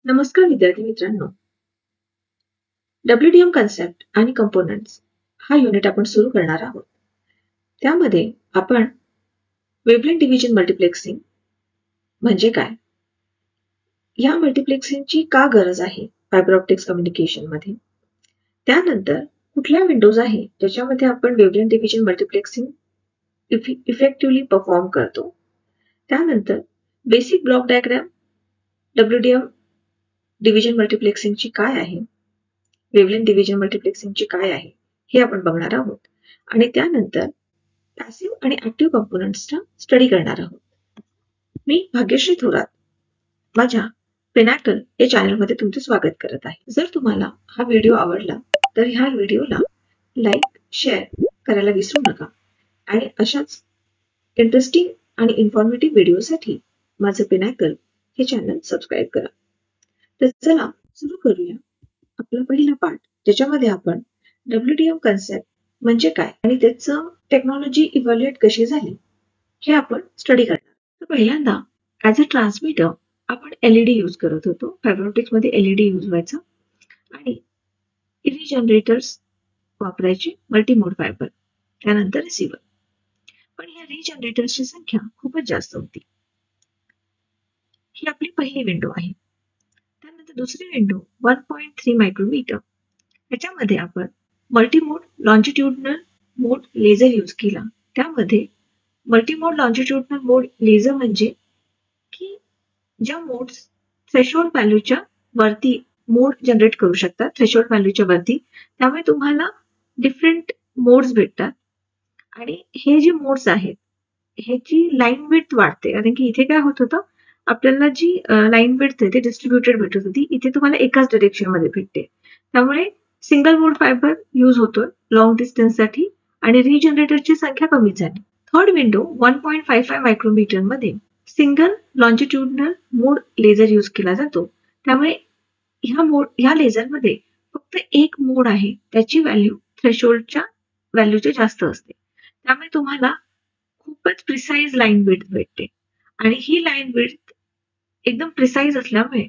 नमस्कार विद्यार्थी मित्रांनो. WDM कन्सेप्ट आणि कंपोनंट्स हा युनिट आपण सुरू करणार आहोत. त्यामध्ये आपण वेव्हलेंथ डिव्हिजन मल्टिप्लेक्सिंग म्हणजे काय, या मल्टिप्लेक्सिंगची का गरज आहे फायबर ऑप्टिक्स कम्युनिकेशन मध्ये, त्यानंतर कुठल्या विंडोज आहे ज्याच्यामध्ये आपण wavelength division multiplexing effectively perform करतो, त्यानंतर basic block diagram WDM division मल्टिप्लेक्सिंगची काय आहे, वेव्हलेंथ डिव्हिजन मल्टिप्लेक्सिंगची काय आहे हे आपण बघणार आहोत. आणि त्यानंतर पॅसिव्ह आणि ऍक्टिव्ह कंपोनंट्सचा स्टडी करणार आहोत. मी भाग्यश्री थोरात माझ्या पिनॅकल या चॅनलमध्ये तुमचे स्वागत करत आहे. जर तुम्हाला हा व्हिडिओ आवडला तर ह्या व्हिडिओला लाईक शेअर करायला विसरू नका आणि अशाच इंटरेस्टिंग आणि इन्फॉर्मेटिव्ह व्हिडिओसाठी माझं पिनॅकल हे चॅनल सबस्क्राईब करा. तर चला सुरू करूया आपला पहिला पार्ट, ज्याच्यामध्ये आपण WDM कन्सेप्ट म्हणजे काय आणि त्याचं टेक्नॉलॉजी इव्हॅल्युएट कशी झाली हे आपण स्टडी करणार. तर पहिल्यांदा ऍज अ ट्रान्समीटर आपण LED यूज करत होतो. फायबर ऑप्टिक्स मध्ये LED यूज व्हायचा आणि रिजनरेटर्स वापरायचे, मल्टीमोड फायबर, त्यानंतर रिसिव्हर. पण या रिजनरेटर्सची संख्या खूपच जास्त होती. ही आपली पहिली विंडो आहे. त्यानंतर दुसरी विंडो 1.3 मायक्रोमीटर, याच्यामध्ये आपण मल्टीमोड लॉन्जिट्युडनल मोड लेझर यूज केला. त्यामध्ये मल्टीमोड लॉन्जिट्युडनल मोड लेझर म्हणजे की ज्या मोड्स थ्रेशोल्ड व्हॅल्यूच्या वरती मोड जनरेट करू शकतात, थ्रेशोल्ड व्हॅल्यूच्या वरती, त्यामुळे तुम्हाला डिफरंट मोड्स भेटतात. आणि हे जे मोड्स आहेत ह्याची लाईन विड्थ वाढते, कारण की इथे काय होत होतं, आपल्याला जी लाईन विड्थ आहे ती डिस्ट्रीब्युटेड भेटत होती, इथे तुम्हाला एकाच डिरेक्शन मध्ये भेटते. त्यामुळे सिंगल मोड फायबर यूज होतोय लॉंग डिस्टन्स साठी आणि रिजनरेटरची संख्या कमी झाली. थर्ड विंडो 1.55 मायक्रोमीटर मध्ये सिंगल लॉन्जिट्युडनल मोड लेझर यूज केला जातो. त्यामुळे ह्या लेझरमध्ये फक्त एक मोड आहे, त्याची व्हॅल्यू थ्रेशोल्डच्या व्हॅल्यूच्या जास्त असते. त्यामुळे तुम्हाला खूपच प्रिसाइज लाईन विड्थ भेटते आणि ही लाईन विड्थ एकदम प्रिसाइज असल्यामुळे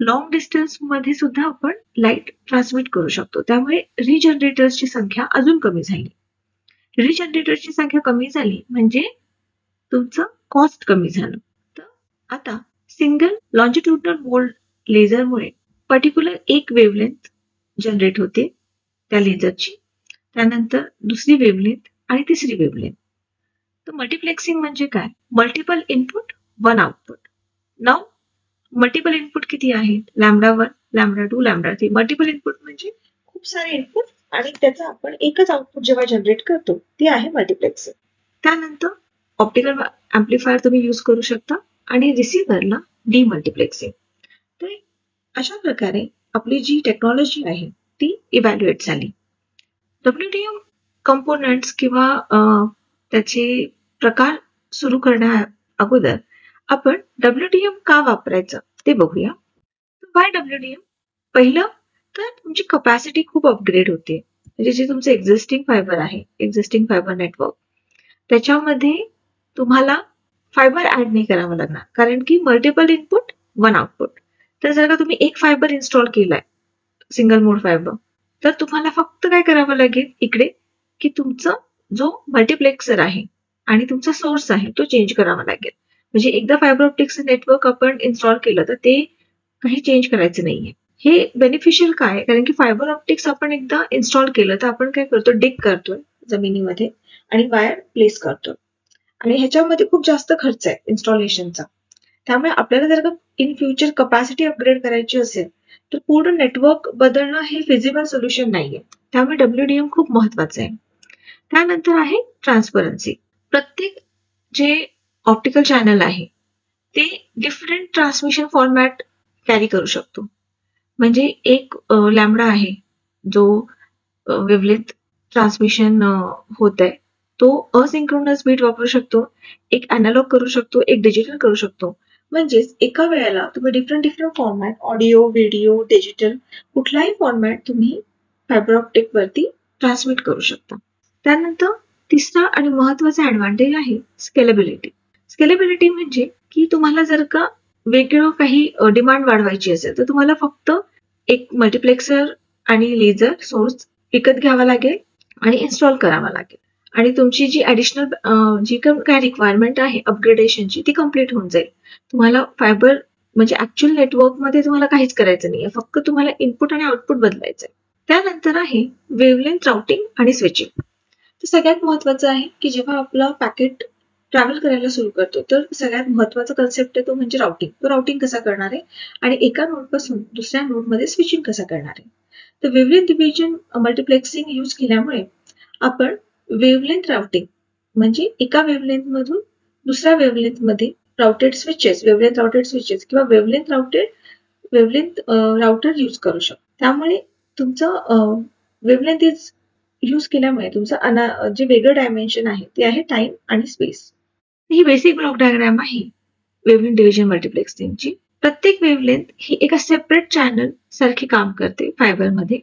लॉंग डिस्टन्स मध्ये सुद्धा आपण लाईट ट्रान्समिट करू शकतो. त्यामुळे रिजनरेटर्सची संख्या अजून कमी झाली. रिजनरेटरची संख्या कमी झाली म्हणजे तुमचं कॉस्ट कमी झालं. तर आता सिंगल लॉन्जिट्युडनल मोड लेझरमुळे पर्टिक्युलर एक वेव्हलेंथ जनरेट होते त्या लेझरची, त्यानंतर दुसरी वेव्हलेंथ आणि तिसरी वेव्हलेंथ. तर मल्टिप्लेक्सिंग म्हणजे काय, मल्टिपल इनपुट वन आउटपुट. नाव मल्टिपल इनपुट किती आहेत, λ1, λ2, λ3. मल्टिपल इनपुट म्हणजे खूप सारे इनपुट आणि त्याचा आपण एकच आउटपुट जेव्हा जनरेट करतो ते आहे मल्टिप्लेक्सिंग. त्यानंतर ऑप्टिकल अँप्लिफायर तुम्ही यूज करू शकता आणि रिसिव्हरला डीमल्टिप्लेक्सिंग. तर अशा प्रकारे आपली जी टेक्नॉलॉजी आहे ती इव्हॅल्युएट झाली. WDM कंपोनंट्स किंवा त्याचे प्रकार सुरू करण्या अगोदर आपण WDM का वापरायचं ते बघूया. Y WDM? पहिलं तर तुमची कपॅसिटी खूप अपग्रेड होते. म्हणजे जे तुमचं एक्झिस्टिंग फायबर आहे, एक्झिस्टिंग फायबर नेटवर्क, त्याच्यामध्ये तुम्हाला फायबर ऍड नाही करावं लागणार, कारण की मल्टिपल इनपुट वन आउटपुट. तर जर का तुम्ही एक फायबर इन्स्टॉल केलाय सिंगल मोड फायबर, तर तुम्हाला फक्त काय करावं लागेल इकडे, की तुमचा जो मल्टिप्लेक्सर आहे आणि तुमचा सोर्स आहे तो चेंज करावा लागेल. म्हणजे एकदा फायबर ऑप्टिक्सचं नेटवर्क आपण इन्स्टॉल केलं तर ते काही चेंज करायचं नाहीये. हे बेनिफिशियल काय, कारण की फायबर ऑप्टिक्स आपण एकदा इन्स्टॉल केलं तर आपण काय करतो, डिग करतोय जमिनीमध्ये आणि वायर प्लेस करतोय आणि ह्याच्यामध्ये खूप जास्त खर्च आहे इन्स्टॉलेशनचा. त्यामुळे आपल्याला जर का इन फ्युचर कपॅसिटी अपग्रेड करायची असेल तर पूर्ण नेटवर्क बदलणं हे फिजिबल सोल्युशन नाहीये. त्यामुळे WDM खूप महत्वाचं आहे. त्यानंतर आहे ट्रान्सपरन्सी. प्रत्येक जे ऑप्टिकल चॅनल आहे ते डिफरंट ट्रान्समिशन फॉर्मॅट कॅरी करू शकतो. म्हणजे एक लॅम्बडा आहे जो वेव्हलेंथ ट्रान्समिशन होत आहे, तो असिंक्रोनस बीट वापरू शकतो, एक अॅनालॉग करू शकतो, एक डिजिटल करू शकतो. म्हणजेच एका वेळेला तुम्ही different format, audio, video, digital, कुठलाही फॉर्मॅट तुम्ही फायबर ऑप्टिक वरती ट्रान्समिट करू शकता. त्यानंतर तिसरा आणि महत्वाचा ऍडव्हान्टेज आहे स्केलेबिलिटी. स्केलेबिलिटी म्हणजे की तुम्हाला जर का वेगळं काही डिमांड वाढवायची असेल तर तुम्हाला फक्त एक मल्टिप्लेक्सर आणि लेझर सोर्स विकत घ्यावा लागेल आणि इन्स्टॉल करावा लागेल आणि तुमची जी ॲडिशनल जी काय रिक्वायरमेंट आहे अपग्रेडेशनची ती कम्प्लीट होऊन जाईल. तुम्हाला फायबर म्हणजे ऍक्च्युअल नेटवर्कमध्ये तुम्हाला काहीच करायचं नाहीये, फक्त तुम्हाला इनपुट आणि आउटपुट बदलायचं आहे. त्यानंतर आहे वेव्हलेंथ राउटिंग आणि स्विचिंग. तर सगळ्यात महत्वाचं आहे की जेव्हा आपलं पॅकेट ट्रॅव्हल करायला सुरू करतो तर सगळ्यात महत्वाचा कन्सेप्ट आहे तो म्हणजे राउटिंग. तो राउटिंग कसा करणार आहे आणि एका नोडपासून दुसऱ्या नोडमध्ये स्विचिंग कसं करणार आहे. तर वेव्हलेंथ डिव्हिजन मल्टिप्लेक्सिंग यूज केल्यामुळे आपण वेव्हलेंथ राउटिंग म्हणजे एका वेव्हलेंथ मधून दुसऱ्या वेव्हलेंथ मध्ये वेव्हलेंथ राउटेड स्विचेस किंवा वेव्हलेंथ राउटर यूज करू शकतो. त्यामुळे तुमचं वेव्हलेंथ यूज केल्यामुळे तुमचं जे वेगळं डायमेन्शन आहे ते आहे टाइम आणि स्पेस. ही बेसिक ब्लॉक डायग्राम आहे वेव्हलेंथ डिव्हिजन मल्टिप्लेक्सिंगची. प्रत्येक वेव्हलेंथ ही एका सेपरेट चॅनल सारखी काम करते फायबरमध्ये.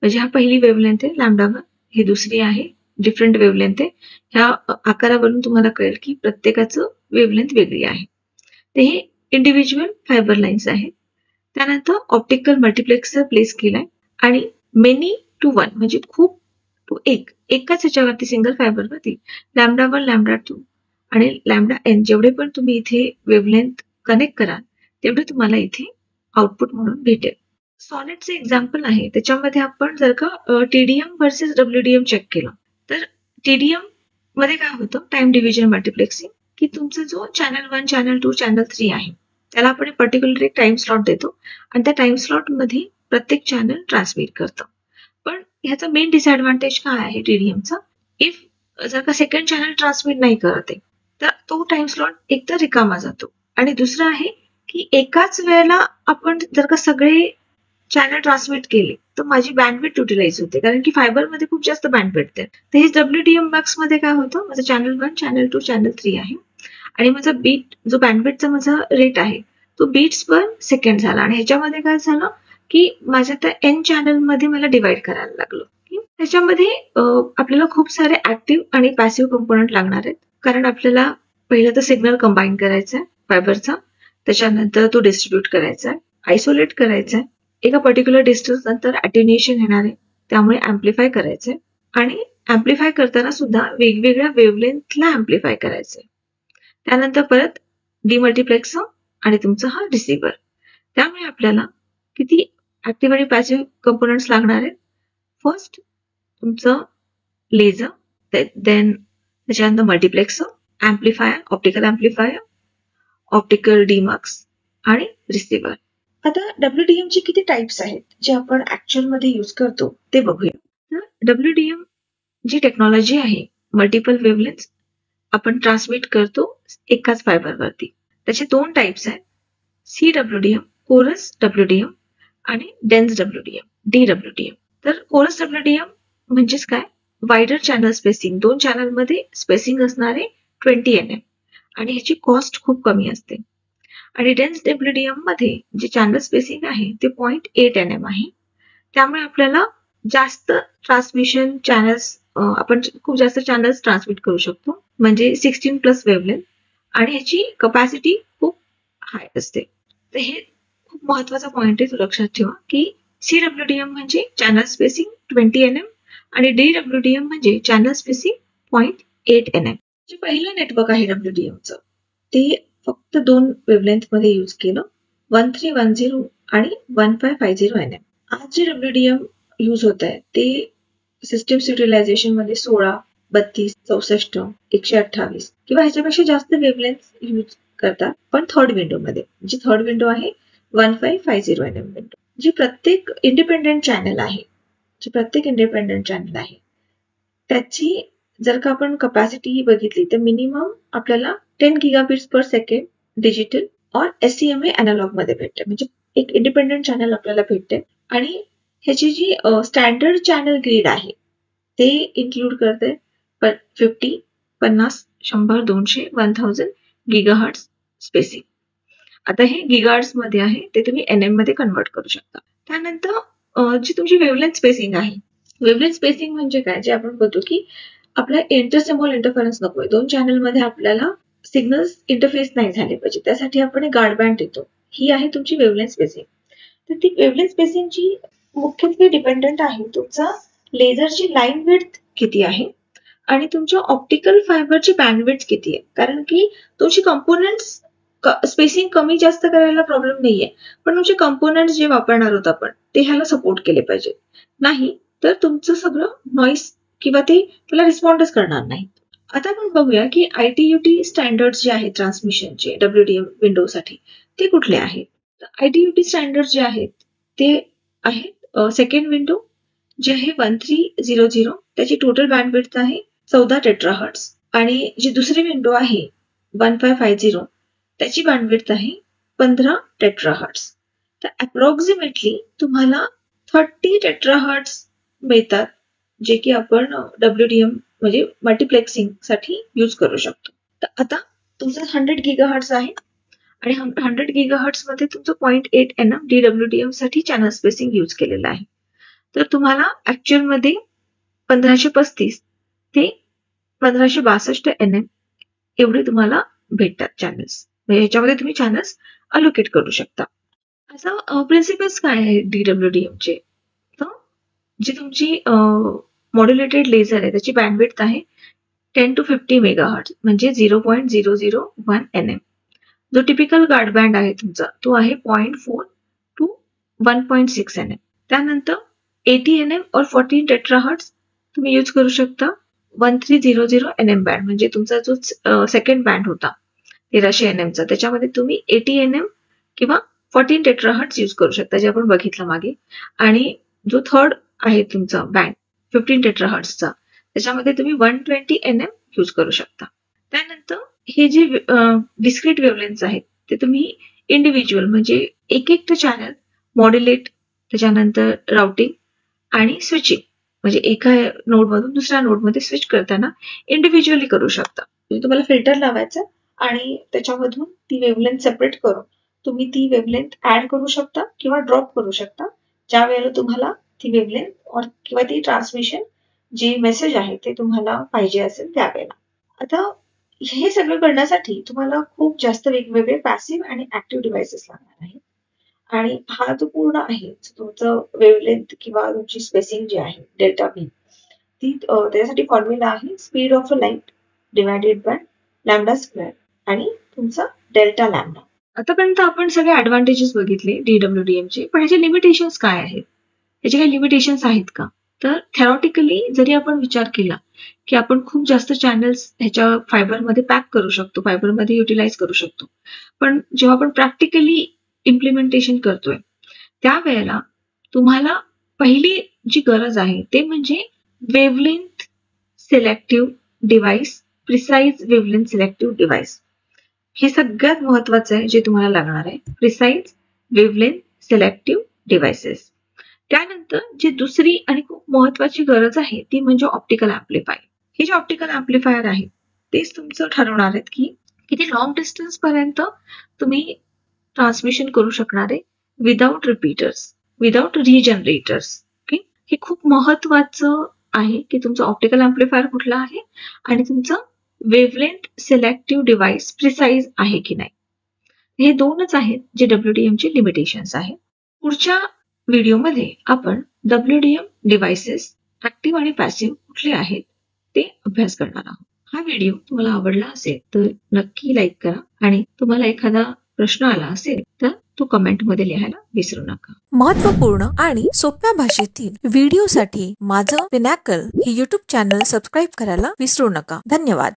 म्हणजे हा पहिली वेव्हलेंथ आहे लॅम्बडा 1, ही दुसरी आहे डिफरंट वेव्हलेंथ आहे. ह्या आकारावरून तुम्हाला कळेल की प्रत्येकाचं वेव्हलेंथ वेगळी आहे. ते हे इंडिव्हिज्युअल फायबर लाईन्स आहेत. त्यानंतर ऑप्टिकल मल्टिप्लेक्सर प्लेस केलाय आणि मेनी टू वन म्हणजे खूप टू एकाच ह्याच्यावरती सिंगल फायबरवरती लॅम्बडा 1, लॅम्बडा 2 आणि लॅम्बडा एन जेवढे पण तुम्ही इथे वेव्हलेंथ कनेक्ट कराल तेवढे तुम्हाला इथे आउटपुट म्हणून भेटेल. सॉनेटचे एक्झाम्पल आहे त्याच्यामध्ये आपण जर का टीडीएम वर्सेस डब्ल्यूडीएम चेक केलं तर टीडीएम मध्ये काय होतं टाइम डिव्हिजन मल्टिप्लेक्सिंग की तुमचा जो चॅनल 1, चॅनल 2, चॅनल 3 आहे त्याला आपण पर्टिक्युलर एक टाइम स्लॉट देतो आणि त्या टाइम स्लॉट मध्ये प्रत्येक चॅनल ट्रान्समिट करतं. पण ह्याचा मेन डिसएडव्हान्टेज काय आहे टीडीएमचा, इफ जर का सेकंड चॅनल ट्रान्समिट नाही करत आहे तर तो टाइम स्लॉट एकतर रिकामा जातो आणि दुसरं आहे की एकाच वेळेला आपण जर का सगळे चॅनल ट्रान्समिट केले तर माझी बँडविड्थ युटिलाइज होते कारण की फायबरमध्ये खूप जास्त बँडविड्थ आहे. तर हे डब्ल्यूडीएम मॅक्स मध्ये काय होतं माझं चॅनल 1, चॅनल 2, चॅनल 3 आहे आणि माझा बीट जो बँडविड्थचा माझा रेट आहे तो बीट्स पर सेकंड झाला आणि ह्याच्यामध्ये काय झालं की माझ्या त्या एन चॅनल मध्ये मला डिवाइड करायला लागलं. त्याच्यामध्ये आपल्याला खूप सारे ऍक्टिव्ह आणि पॅसिव्ह कंपोनंट लागणार आहेत कारण आपल्याला पहिलं तर सिग्नल कंबाईन करायचा आहे फायबरचा, त्याच्यानंतर तो डिस्ट्रीब्यूट करायचा आहे, आयसोलेट करायचा आहे, एका पर्टिक्युलर डिस्टन्स नंतर अटेन्युएशन येणार आहे त्यामुळे अँप्लिफाय करायचंय आणि अँप्लिफाय करताना सुद्धा वेगवेगळ्या वेव्हलेंथला अँप्लिफाय करायचंय. त्यानंतर परत डिमल्टिप्लेक्सर आणि तुमचा हा रिसिव्हर. त्यामुळे आपल्याला किती ऍक्टिव्ह आणि पॅसिव्ह कंपोनंट्स लागणार आहेत. फर्स्ट तुमचं लेझर, देन त्याच्यानंतर multiplexer, amplifier, optical amplifier, optical demux आणि रिसिव्हर. आता डब्ल्यूडीएम चे किती टाइप्स आहेत जे आपण ऍक्च्युअल मध्ये यूज करतो ते बघूया. तर डब्ल्यूडीएम जी टेक्नॉलॉजी आहे मल्टिपल वेव्हलेंथ आपण ट्रान्समिट करतो एकाच फायबरवरती. त्याचे 2 टाइप्स आहेत, CWDM कोरस डब्ल्यूडीएम आणि डेन्स डब्ल्यूडीएम DWDM. तर कोरस डब्ल्यूडीएम म्हणजेच काय, वायडर चॅनल स्पेसिंग, 2 चॅनल मध्ये स्पेसिंग असणारे 20 nm आणि ह्याची कॉस्ट खूप कमी असते. आणि डेन्स डब्ल्यूडीएम मध्ये जे चॅनल स्पेसिंग आहे ते 0.8 nm आहे. त्यामुळे आपल्याला जास्त ट्रान्समिशन चॅनल्स आपण खूप जास्त चॅनल्स ट्रान्समिट करू शकतो म्हणजे 16+ वेव्हलेंथ आणि ह्याची कपॅसिटी खूप हाय असते. तर हे खूप महत्वाचा पॉइंट आहे, तो लक्षात ठेवा की CWDM म्हणजे चॅनल स्पेसिंग 20 nm आणि DWDM म्हणजे चॅनल स्पेसिंग 0.8 nm. जे पहिलं नेटवर्क आहे डब्ल्यूडीएमचं ते फक्त 2 वेव्हलेंथ मध्ये यूज केलं, 1310 आणि 1550 nm. आज जे डब्ल्यूडीएम यूज होत आहे ते सिस्टीम युटिलायझेशन मध्ये 16, 32, 64, 128 किंवा ह्याच्यापेक्षा जास्त वेव्हलेंथ यूज करतात, पण थर्ड विंडो मध्ये. जी थर्ड विंडो आहे 1550 nm विंडो. जी प्रत्येक इंडिपेंडेंट चॅनल आहे त्याची जर का आपण कपॅसिटी बघितली तर मिनिमम आपल्याला 10 गिगाबिट्स पर सेकंड डिजिटल और SCMA अॅनालॉग मध्ये भेटते. म्हणजे एक इंडिपेंडेंट चॅनल आपल्याला भेटते आणि ह्याची जी स्टँडर्ड चॅनल ग्रीड आहे ते इन्क्लूड करते 50, 50, 100, 200, 1000 गिगाहर्ट्ज स्पेसिंग. आता हे गिगाहर्ट्ज मध्ये आहे ते तुम्ही NM मध्ये कन्वर्ट करू शकता. त्यानंतर जी तुमची वेव्हलेंथ स्पेसिंग आहे, वेव्हलेंथ स्पेसिंग म्हणजे काय, जे आपण बघतो की आपला इंटरसिम्बॉल इंटरफरन्स नकोय. 2 चॅनल मध्ये आपल्याला सिग्नल्स इंटरफेस नाही झाले पाहिजे, त्यासाठी आपण एक गार्ड बँड देतो. ही आहे तुमची वेव्हलेंथ स्पेसिंग. तर ती वेव्हलेंथ स्पेसिंगची मुख्यत्वे डिपेंडंट आहे तुमचा लेझरची लाईन विड्थ किती आहे आणि तुमच्या ऑप्टिकल फायबरची बँडविड्थ किती आहे. कारण की तुमची कंपोनेंट्स स्पेसिंग कमी जास्त करायला प्रॉब्लेम नाहीये, पण तुमचे कंपोनेंट्स जे वापरणार आहोत आपण ते ह्याला सपोर्ट केले पाहिजे. नाही तर तुमचं सगळं नॉईस किंवा ते त्याला रिस्पॉन्डच करणार नाही. आता आपण बघूया की ITUT स्टँडर्ड्स जे आहेत ट्रान्समिशनचे WDM विंडोसाठी ते कुठले आहेत. ITUT स्टँडर्ड जे आहेत ते आहेत सेकंड विंडो जे आहे 1300, त्याची टोटल बँडविड्थ आहे 14 टेट्राहर्ट्झ. आणि जी दुसरी विंडो आहे 1550 त्याची बँडविड्थ आहे 15 टेट्राहर्ट्झ. तर अप्रॉक्सिमेटली तुम्हाला 30 टेट्राहर्ट्झ मिळतात, जे की आपण WDM म्हणजे मल्टिप्लेक्सिंग साठी यूज करू शकतो. तर आता तुमचं 100 गिगाहर्ट्झ आहे आणि 100 गिगाहर्ट्झ मध्ये तुमचं 0.8 nm DWDM साठी चॅनल स्पेसिंग यूज केलेलं आहे. तर तुम्हाला ऍक्च्युअल मध्ये 1535 ते 1562 nm एवढे तुम्हाला भेटतात चॅनल्स. म्हणजे याच्यामध्ये तुम्ही चॅनल्स अलोकेट करू शकता. आता प्रिन्सिपल्स काय आहे DWDM चे. तर जी तुमची मॉड्युलेटेड लेझर आहे त्याची बँडविड्थ आहे 10 to 50 मेगाहर्ट्झ म्हणजे 0.001 nm. जो टिपिकल गार्ड बँड आहे तुमचा तो आहे 0.4 to 1.6 nm. त्यानंतर 80 nm और 14 टेट्राहर्ट्झ तुम्ही यूज करू शकता. 1300 nm बँड म्हणजे तुमचा जो सेकंड बँड होता 1300 nm चा, त्याच्यामध्ये तुम्ही 80 nm किंवा 14 टेट्राहर्ट्झ यूज करू शकता, जे आपण बघितलं मागे. आणि जो थर्ड आहे तुमचा बँड 15 टेट्राहर्ट्झचा, त्याच्यामध्ये तुम्ही 120 nm यूज करू शकता. त्यानंतर हे जे डिस्क्रीट वेव्हलेंथ्स आहेत ते तुम्ही इंडिव्हिज्युअल म्हणजे एक एक चॅनल मॉड्युलेट, त्याच्यानंतर राउटिंग आणि स्विचिंग म्हणजे एका नोडमधून दुसऱ्या नोडमध्ये स्विच करताना इंडिव्हिज्युअली करू शकता. म्हणजे तुम्हाला फिल्टर लावायचं आणि त्याच्यामधून ती वेव्हलेंथ सेपरेट करून तुम्ही ती वेव्हलेंथ ऍड करू शकता किंवा ड्रॉप करू शकता, ज्या वेळेला तुम्हाला ती वेव्हलेंथ किंवा ती ट्रान्समिशन जे मेसेज आहे ते तुम्हाला पाहिजे असेल त्यावेळेला. आता हे सगळं करण्यासाठी तुम्हाला खूप जास्त वेगवेगळे पॅसिव्ह आणि ऍक्टिव्ह डिव्हाइसेस लागणार आहेत. आणि हा जो पूर्ण आहे तुमचं वेव्हलेंथ किंवा तुमची स्पेसिंग जी आहे डेल्टा बी, ती त्याच्यासाठी फॉर्म्युला आहे speed of a light divided by lambda square आणि तुमचा डेल्टा लॅम्बडा. आतापर्यंत आपण सगळे ऍडव्हान्टेजेस बघितले DWDM चे, पण ह्याचे लिमिटेशन्स काय आहेत? ह्याचे काही लिमिटेशन्स आहेत का? तर थेरॉटिकली जरी आपण विचार केला की आपण खूप जास्त चॅनल्स ह्याच्या फायबरमध्ये पॅक करू शकतो, फायबरमध्ये युटिलाइज करू शकतो, पण जेव्हा आपण प्रॅक्टिकली इम्प्लिमेंटेशन करतोय त्यावेळेला तुम्हाला पहिली जी गरज आहे ते म्हणजे wavelength selective device, precise wavelength selective device. हे सगळ्यात महत्वाचं आहे जे तुम्हाला लागणार आहे, प्रिसाइज वेव्हलेंथ सिलेक्टिव्ह डिव्हाइसेस. त्यानंतर जी दुसरी आणि खूप महत्वाची गरज आहे ती म्हणजे ऑप्टिकल ऍम्प्लिफायर. हे जे ऑप्टिकल ऍम्प्लिफायर आहे तेच तुमचं ठरवणार आहेत की किती लॉंग डिस्टन्स पर्यंत तुम्ही ट्रान्समिशन करू शकणार आहे विदाउट रिपीटर्स, विदाउट रिजनरेटर्स. ओके, हे खूप महत्वाचं आहे की तुमचं ऑप्टिकल ऍम्प्लिफायर कुठला आहे आणि तुमचं वेव्हलेंथ सिलेक्टिव्ह डिव्हाइस प्रिसाइज आहे की नाही. हे दोनच आहेत जे WDM चे लिमिटेशन्स आहेत. पुढच्या व्हिडिओमध्ये आपण WDM डिव्हाइसेस ऍक्टिव्ह आणि पॅसिव्ह कुठले आहेत ते अभ्यास करणार आहोत. हा व्हिडिओ तुम्हाला आवडला असेल तर नक्की लाईक करा आणि तुम्हाला एखादा प्रश्न आला असेल तर तो कमेंटमध्ये लिहायला विसरू नका. महत्त्वपूर्ण आणि सोप्या भाषेतील व्हिडिओसाठी माझं पिनॅकल हे YouTube चॅनल सबस्क्राईब करायला विसरू नका. धन्यवाद.